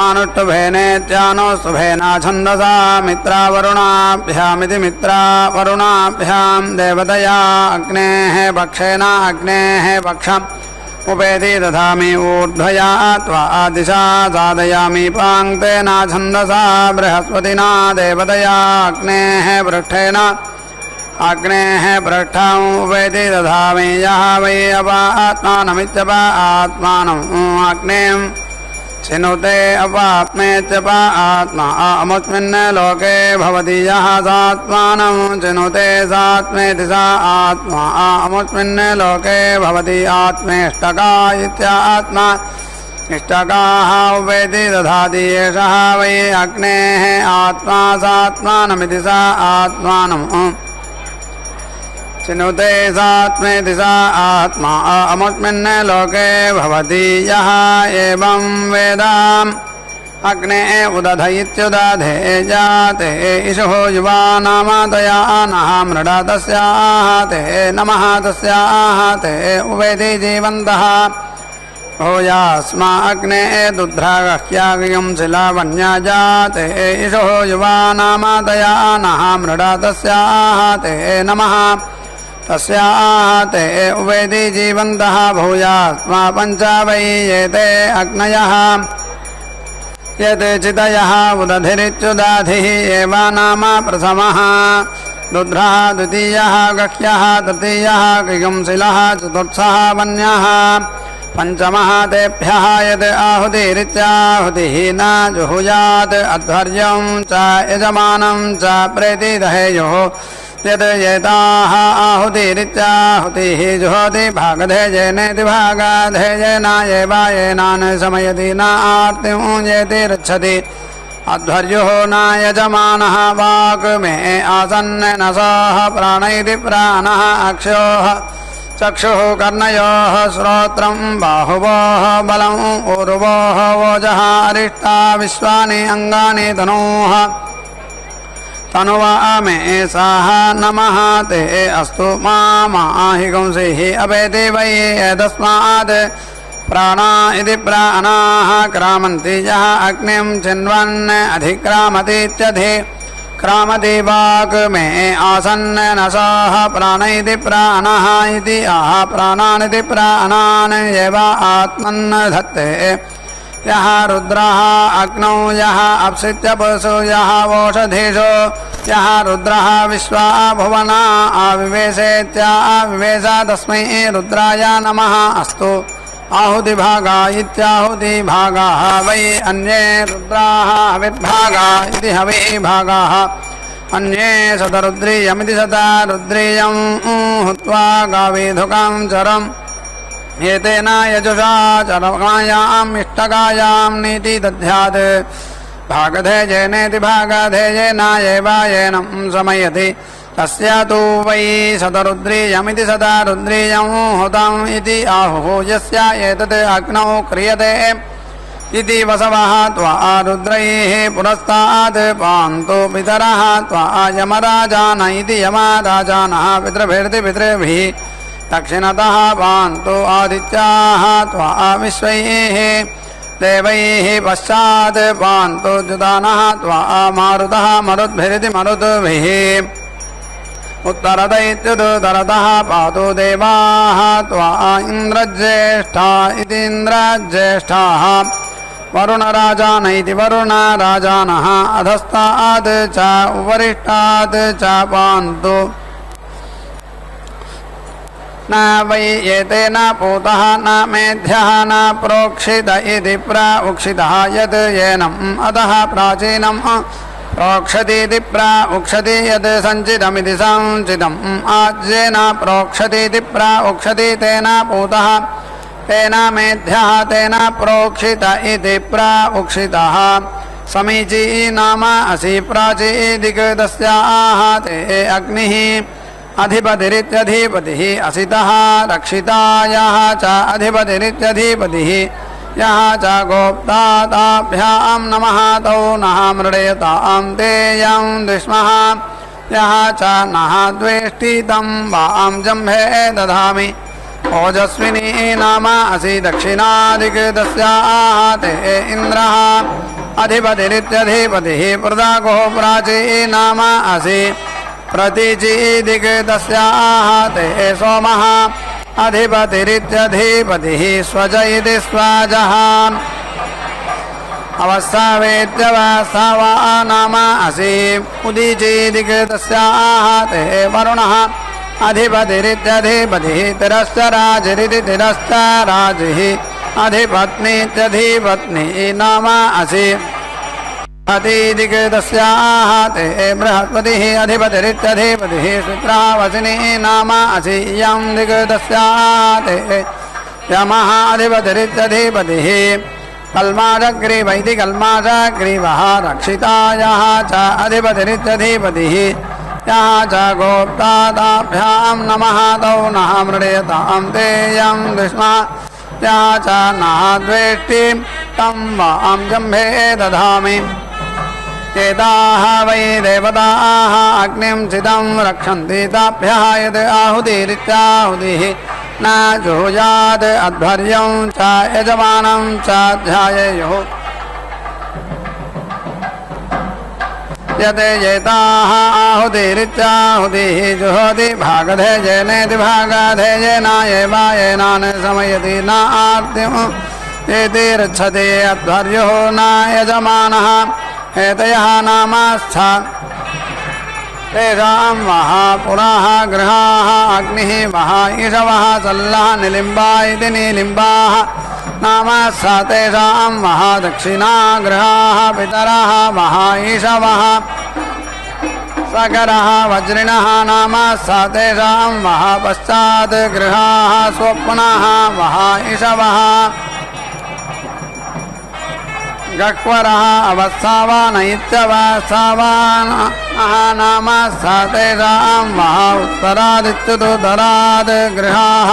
आनुष्टुभेनेत्यानुष्टुभेन छन्दसा मित्रावरुणाभ्यामिति मित्रावरुणाभ्यां देवतया अग्नेः पक्षेन अग्नेः पक्षम् उपेति दधामि ऊर्ध्वया त्वा दिशा साधयामि पाङ्क्तेन छन्दसा बृहस्पतिना देवतया अग्नेः पृष्ठेन अग्नेः पृष्ठम् उपेति दधामि यः वै अपात्मानमित्यप आत्मानम् अग्नें चिनुते अपात्मेत्यप आत्मा अमुस्मिन् लोके भवति यः सात्मानं चिनुते सात्मेति सा आत्मा अमुस्मिन् लोके भवति आत्मेष्टका इत्यात्मा इष्टकाः उपेति दधाति एषः वै अग्नेः आत्मा सात्मानमिति सा आत्मानम् चिनुते सात्मेति सा आत्मा अमुस्मिन् लोके भवति यः एवं वेदाम् अग्ने उदधयित्युदधे जाते इषुः युवानामादया नः मृडा तस्याः ते नमः तस्याः ते उवेति जीवन्तः भूयास्मा अग्ने दुध्रागह्यागयं शिलावन्या जाते इषुः युवानामादया नः मृडा तस्याः ते नमः तस्याः ते उवेति जीवन्तः भूयास्मा पञ्च वै एते अग्नयः यत् चितयः उदधिरित्युदाधिः एव नाम प्रथमः रुद्रः द्वितीयः गह्यः तृतीयः किगंशिलः चतुर्थः वन्यः पंचमः तेभ्यः यद् आहुतिरित्याहुतिः न जुहुयात् अध्वर्यं च यजमानं च प्रेतिदहेयुः यद् एताः आहुतिरित्याहुतिः जुहोति भागधेयेनेति भागाधेयेन एव येनान् समयति न आर्तिं येति रक्षति अध्वर्युः न यजमानः वाक् मे आसन्न न सः प्राणैति प्राणः अक्षोः चक्षुः कर्णयोः श्रोत्रं बाहुवोः बलम् ऊर्वोः वोजः अरिष्टा विश्वानि अङ्गानि तनोः तनुवा मे साः नमः ते अस्तु माहि गुंसिः अपेति वै एतस्मात् प्राणा इति प्राणाः क्रामन्ति यः अग्निं चिन्वन् अधिक्रामतीत्यधि क्रामति वाक् मे आसन्न न सः प्राण इति प्राणः इति आह प्राणानिति प्राणान् एव आत्मन् धत्ते यः रुद्रः अग्नौ यः अप्सित्यपसु यः वोषधीषु यः रुद्रः विश्वा भुवना आविवेशेत्याविवेश तस्मै रुद्राय नमः अस्तु आहुतिभागा इत्याहुतिभागाः वै अन्ये रुद्राः हविर्भागा इति हविर्भागाः अन्ये शतरुद्रीयमिति शतरुद्रीयं हुत्वा गावीधुकां चरम् एतेन यजुषा चरकायाम् इष्टकायां नीति दध्यात् भागधेयेनेति भागधेयेन एव येनं समयति तस्य तु वै शतरुद्रीयमिति शतरुद्रीयं हुतम् इति आहुः यस्य एतत् अग्नौ क्रियते इति वसवः त्वा रुद्रैः पुरस्तात् पान्तु पितरः त्वा यमराजान इति यमराजानः पितृभिर्भिः दक्षिणतः पान्तु आदित्याः त्वा विश्वैः देवैः पश्चात् पान्तु जुदानः त्वा मारुतः मरुद्भिरिति मरुद्भिः उत्तरदैत्युदरतः पातु देवाः त्वा इन्द्रज्येष्ठा इति इन्द्रज्येष्ठाः वरुणराजान इति वरुणराजानः अधस्तात् च उपरिष्टात् च पान्तु न वै एतेन पूतः न मेध्यः न प्रोक्षित इति प्रोक्षितः यत् येनम् अतः प्राचीनम् प्रोक्षतीति प्रोक्षति यत् सञ्चितमिति सञ्चितम् आज्येन प्रोक्षतीति प्रोक्षति तेन पूतः तेन मेध्यः तेन प्रोक्षित इति प्रोक्षितः समीची नाम असि प्राचीदिकृतस्याः ते अग्निः अधिपतिरित्यधिपतिः असितः रक्षितायाः च अधिपतिरित्यधिपतिः यः च गोप्ता ताभ्यां नमः तौ नः मृडयतां ते यं द्विष्मः यः च नः द्वेष्टि तं वां जम्भे दधामि ओजस्विनी नाम असि दक्षिणादिकृतस्याः ते इन्द्रः अधिपतिरित्यधिपतिः प्रदागो प्राची नाम असि प्रतीचीदिकृतस्याः ते सोमः अधिपतिरित्यधिपतिः स्वज इति स्वजः अवस्सावेत्यवस्सावा नाम असि उदीचीदिकृतस्याः ते वरुणः अधिपतिरित्यधिपतिः तिरश्चराजिरिति तिरश्चराजिः अधिपत्नीत्यधिपत्नी नाम असि अतीदिकृतस्याः ते बृहस्पतिः अधिपतिरित्यधिपतिः शुक्रावसिनी नाम असि यं दिकृतस्याः ते यमः अधिपतिरित्यधिपतिः कल्माषग्रीव इति कल्माषग्रीवः रक्षितायाः च अधिपतिरित्यधिपतिः यः च गोप्ता ताभ्यां नमः तौ नः मृडयतां ते यं द्विष्मः यः च नः द्वेष्टि तं वां जम्भे दधामि एताः वै देवताः अग्निं चिदं रक्षन्ति ताभ्यः यद् आहुतिरित्याहुतिः न जुहुयात् अध्वर्यं च यजमानं च ध्यायेयुः यत् एताः आहुतिरित्याहुतिः जुहोति भागधेयेनेति भागधेयेन एव येनान् समयति न आर्तिं एते रक्षते अध्वर्यो न यजमानः एतयः नामास्था तेषां वः पुराः गृहाः अग्निः वः ईशवः सल्लः निलिम्बा इति नीलिम्बाः नामास्था तेषां वः दक्षिणा गृहाः पितरः वः ईशवः सकरः वज्रिणः नामास्था तेषां वः पश्चात् गृहाः स्वप्नः वः ईशवः गह्वरः अवस्थावान इत्यवस्थावानः नामास्था तेषां वः उत्तरादित्युदराद् गृहाः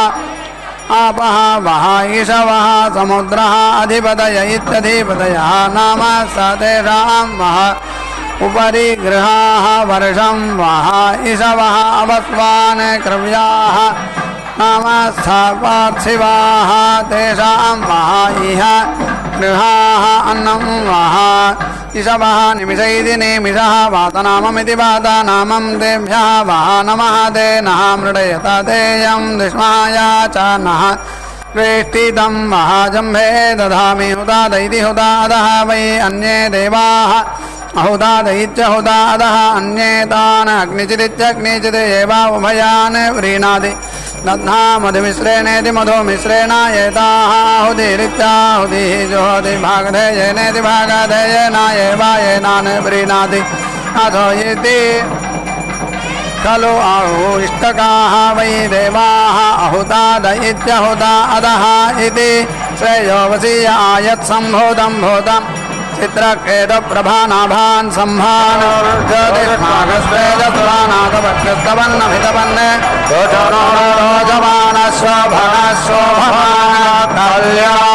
आपः वः ईशवः समुद्रः अधिपतय इत्यधिपतयः नामास्था तेषां वः उपरि गृहाः वर्षं वः ईशवः अवस्वान् क्रव्याः नामास्था पार्थिवाः तेषां वः इह गृहाः अन्नं वः ईशवः निमिष इति निमिषः वातनाममिति वातनामं तेभ्यः वः नमः ते नः मृडयत तेयं दुष्माया च नः वेष्टितं वः जम्भे दधामि हुदाद इति हुदादः वै अन्ये देवाः अहुदादैत्यहुदादः अन्ये तान् अग्निचिदित्यग्निचित् एव उभयान् व्रीणाति दध्ना मधुमिश्रेणेति मधुमिश्रेण एताः आहुतिरित्याहुतिः जुहोति भागधेयेनेति भागधेयेन एव येनान् व्रीणाति अथो इति खलु आहु इष्टकाः वै देवाः अहुताद इत्यहुतादः इति श्रेयो वसीय आयत्सम्भूतं भूतम् चित्रकेतप्रभानाभान् सम्भान् ज्योतिष्मागस्तेजस्वानाथभक्षस्तवन्नभितवन् रोजमानशोभनशोभमान् कल्याः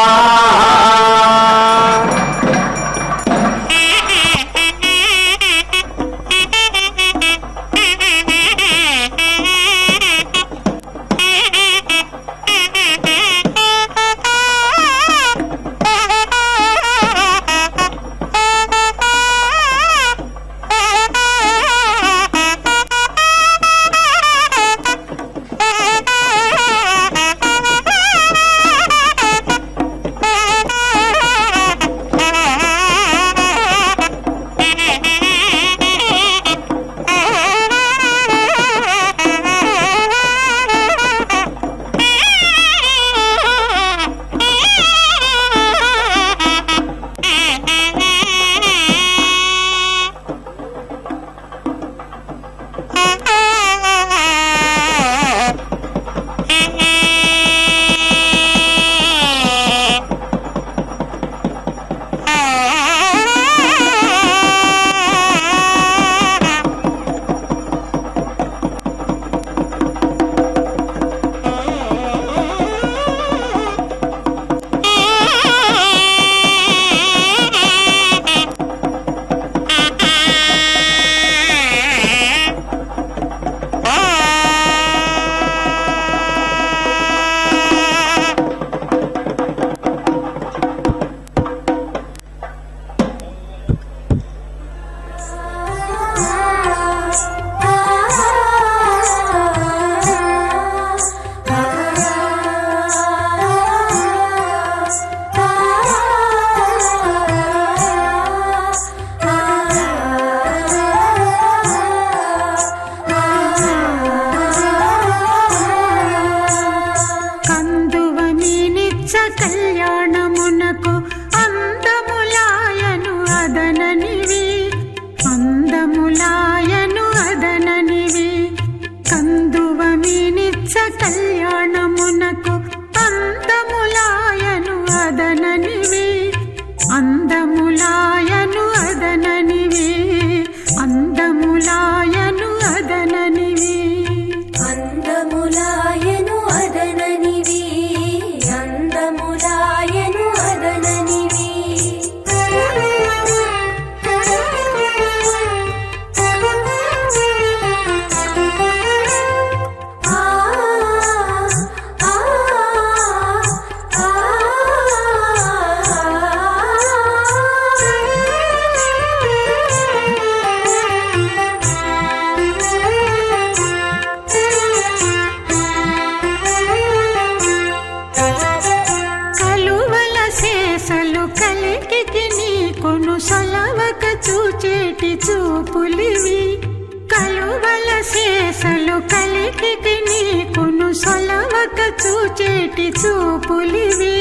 కలికి నీకును సొలవక చూచేటి చూపులివి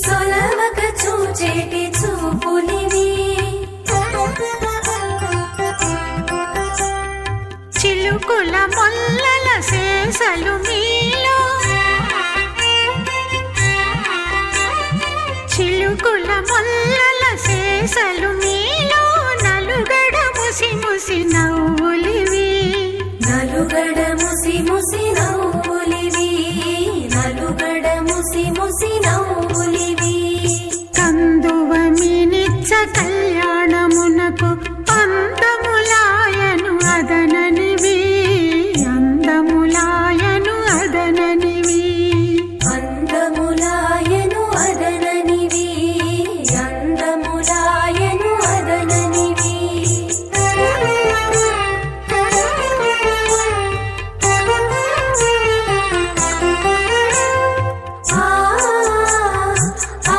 సొలవక చూచేటి చూపులివి చిలుకుల మొల్లల శేషలు మీలో చిలుకుల మొల్లల శేషలు మీలో నలుగడ ముసి ముసి నవ్వులివి నలుగడ ముసి ముసి నవ్వులివి నలుగడ ముసి ముసి నవ్వులివి కందువ మీనిచ్చ కళ్యాణమునకు అందములాయను అదననివి అందములాయను అదననివి అందములాయను అదననివి అందములాయను అదననివి ఆ ఆ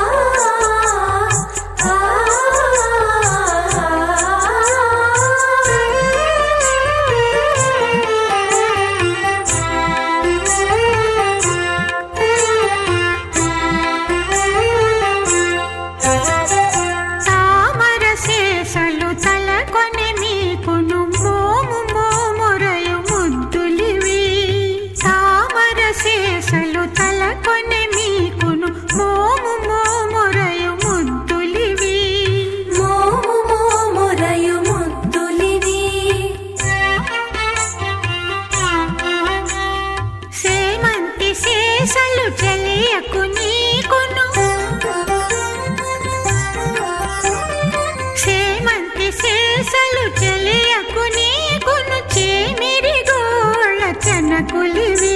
తామర శేషలు తలకొని మీకును మోము మోమురయు ముద్దులివి తామర శేషలు తలకొని మీకును మోము మోమురయు ముద్దులివి మోము మోమురయు ముద్దులివి సేమంతి శేషలు చెలియకు నీకును సేమంతి శేషలు చెలియకు నీకును చేమిరి గోళ్ళ చెనకులివి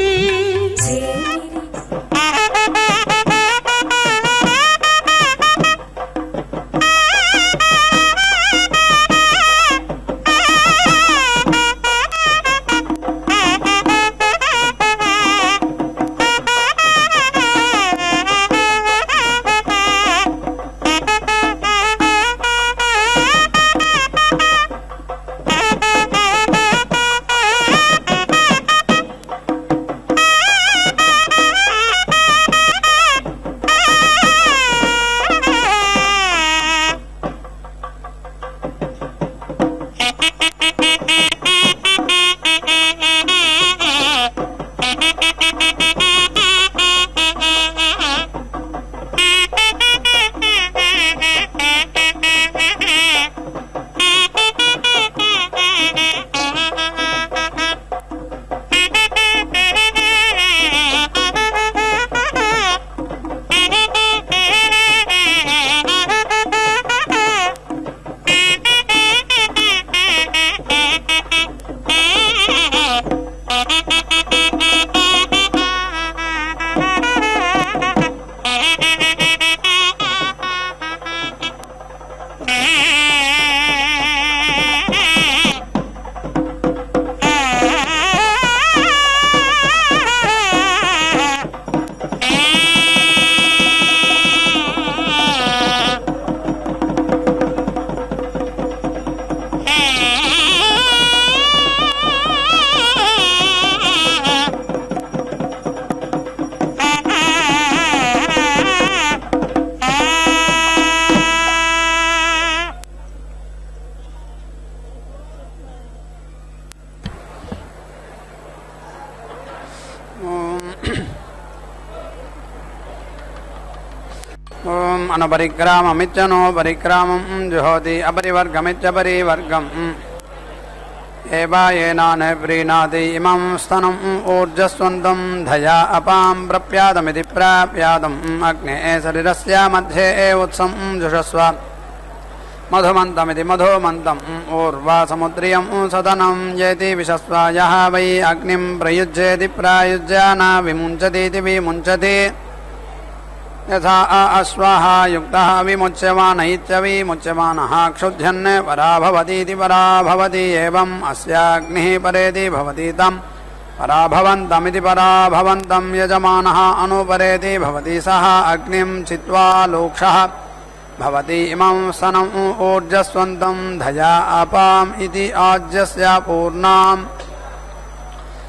ఓం అనపరిక్రామమిచ్చనో పరిక్రామం జుహోతి అపరివర్గమిచ్చ పరివర్గం ఏవాయేనాన ప్రీణాతి ఇమం స్తనం ఊర్జస్వంతం ధయా అపాం ప్రప్యాదమితి ప్రాప్యాదం అగ్నే శరీరస్య మధ్యే ఉత్సం జుషస్వ మధుమంతమితి మధుమంతం ఊర్వా సముద్రియం సదనం చేతి విశస్వ యః వై అగ్నిం ప్రయుజ్యేతి ప్రాయుజ్యాన విముంచతీతి విముంచతి యథా అశ్వః యుక్తః విముచ్యమాన ఇత్యవిముచ్యమానః క్షుధ్యన్ పరాభవतीति పరాభవతి ఏవం అస్యాగ్నిః పరేతి భవతి తం పరాభవంతమితి పరాభవంతం యజమానः అనుపరేతి భవతి సహ అగ్నిం చిత్వా లోక్షः భవతి ఇమం సనం ఊర్జస్వంతం ధయా అపాం ఇతి ఆజ్యస్య పూర్ణాం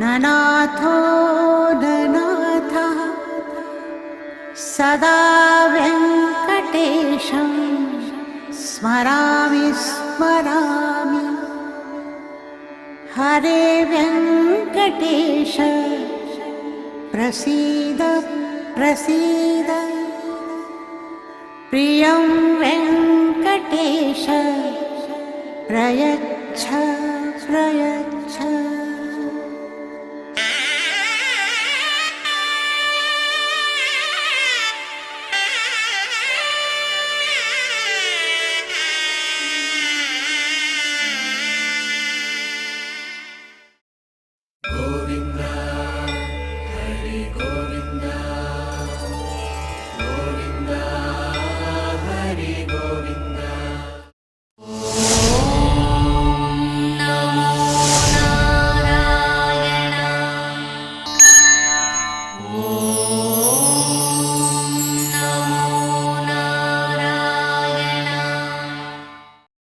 ननाथो ननाथः सदा वेङ्कटेशं स्मरामि स्मरामि हरे वेङ्कटेश प्रसीद प्रसीद प्रियं वेङ्कटेश प्रयच्छ प्रयच्छ